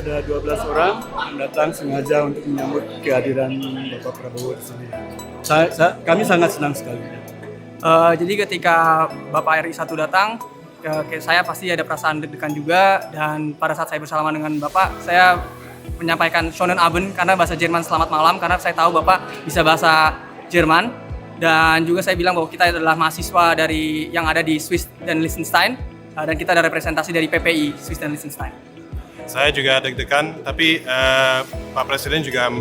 Ada 12 orang yang datang sengaja untuk menyambut kehadiran Bapak Prabowo di sini. Kami sangat senang sekali. Jadi ketika Bapak RI 1 datang, saya pasti ada perasaan deg-degan juga, dan pada saat saya bersalaman dengan Bapak, saya menyampaikan Schönen Abend karena bahasa Jerman selamat malam, karena saya tahu Bapak bisa bahasa Jerman, dan juga saya bilang bahwa kita adalah mahasiswa yang ada di Swiss dan Liechtenstein, dan kita ada representasi dari PPI Swiss dan Liechtenstein. Saya juga deg-degan, tapi Pak Presiden juga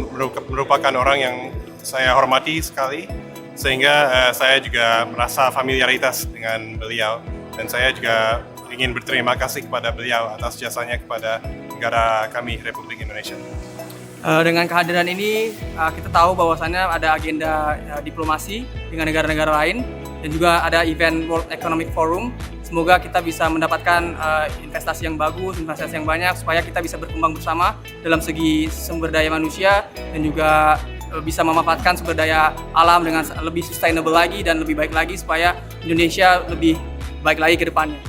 merupakan orang yang saya hormati sekali, sehingga saya juga merasa familiaritas dengan beliau, dan saya juga ingin berterima kasih kepada beliau atas jasanya kepada negara kami, Republik Indonesia. Dengan kehadiran ini, kita tahu bahwasannya ada agenda diplomasi dengan negara-negara lain, dan juga ada event World Economic Forum. Semoga kita bisa mendapatkan investasi yang bagus, investasi yang banyak, supaya kita bisa berkembang bersama dalam segi sumber daya manusia, dan juga bisa memanfaatkan sumber daya alam dengan lebih sustainable lagi dan lebih baik lagi, supaya Indonesia lebih baik lagi ke depannya.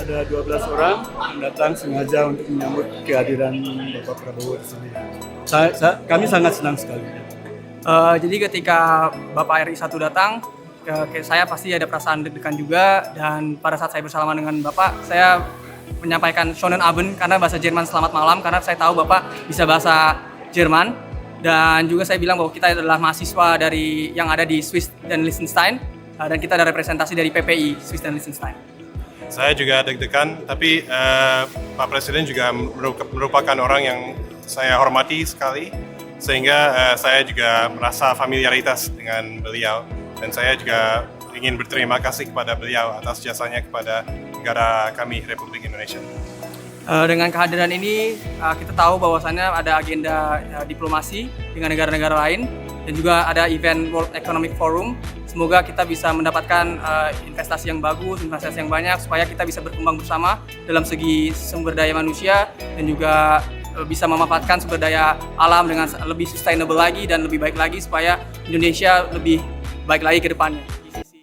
Ada 12 orang yang datang sengaja untuk menyambut kehadiran Bapak Prabowo di sini. Kami sangat senang sekali. Jadi ketika Bapak RI 1 datang, saya pasti ada perasaan deg-degan juga, dan pada saat saya bersalaman dengan Bapak, saya menyampaikan Schönen Abend karena bahasa Jerman selamat malam, karena saya tahu Bapak bisa bahasa Jerman, dan juga saya bilang bahwa kita adalah mahasiswa yang ada di Swiss dan Liechtenstein, dan kita ada representasi dari PPI Swiss dan Liechtenstein. Saya juga deg-degan, tapi Pak Presiden juga merupakan orang yang saya hormati sekali, sehingga saya juga merasa familiaritas dengan beliau, dan saya juga ingin berterima kasih kepada beliau atas jasanya kepada negara kami, Republik Indonesia. Dengan kehadiran ini, kita tahu bahwasannya ada agenda diplomasi dengan negara-negara lain, dan juga ada event World Economic Forum. Semoga kita bisa mendapatkan investasi yang bagus, investasi yang banyak, supaya kita bisa berkembang bersama dalam segi sumber daya manusia, dan juga bisa memanfaatkan sumber daya alam dengan lebih sustainable lagi dan lebih baik lagi supaya Indonesia lebih baik lagi ke depannya. Di sisi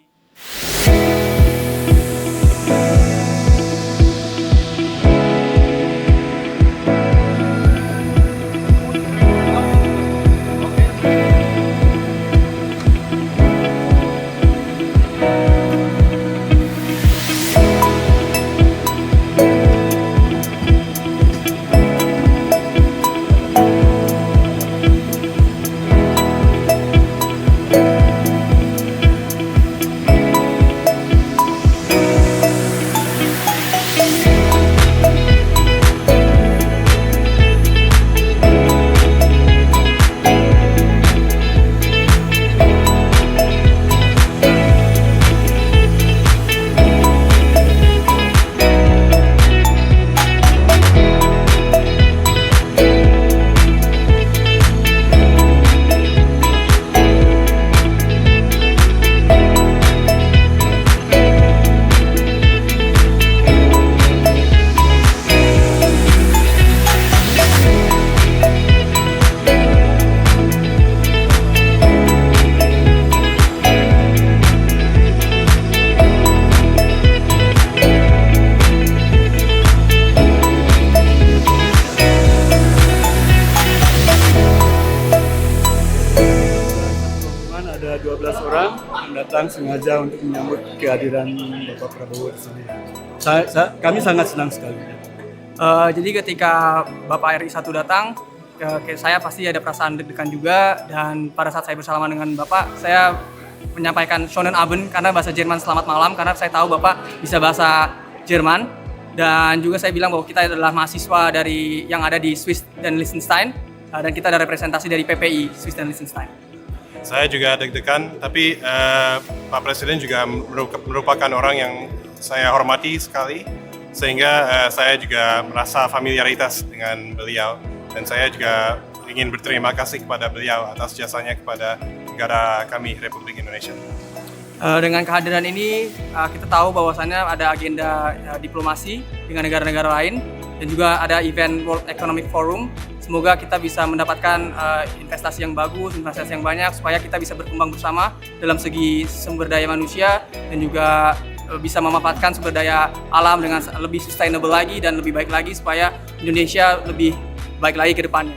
ada 12 orang yang datang sengaja untuk menyambut kehadiran Bapak Prabowo di sini. Kami sangat senang sekali. Jadi ketika Bapak RI 1 datang, saya pasti ada perasaan deg-degan juga, dan pada saat saya bersalaman dengan Bapak, saya menyampaikan Schönen Abend karena bahasa Jerman selamat malam, karena saya tahu Bapak bisa bahasa Jerman, dan juga saya bilang bahwa kita adalah mahasiswa yang ada di Swiss dan Liechtenstein, dan kita ada representasi dari PPI Swiss dan Liechtenstein. Saya juga deg-degan, tapi Pak Presiden juga merupakan orang yang saya hormati sekali, sehingga saya juga merasa familiaritas dengan beliau, dan saya juga ingin berterima kasih kepada beliau atas jasanya kepada negara kami, Republik Indonesia. Dengan kehadiran ini, kita tahu bahwasannya ada agenda diplomasi dengan negara-negara lain, dan juga ada event World Economic Forum. Semoga kita bisa mendapatkan investasi yang bagus, investasi yang banyak, supaya kita bisa berkembang bersama dalam segi sumber daya manusia, dan juga bisa memanfaatkan sumber daya alam dengan lebih sustainable lagi dan lebih baik lagi supaya Indonesia lebih baik lagi ke depannya.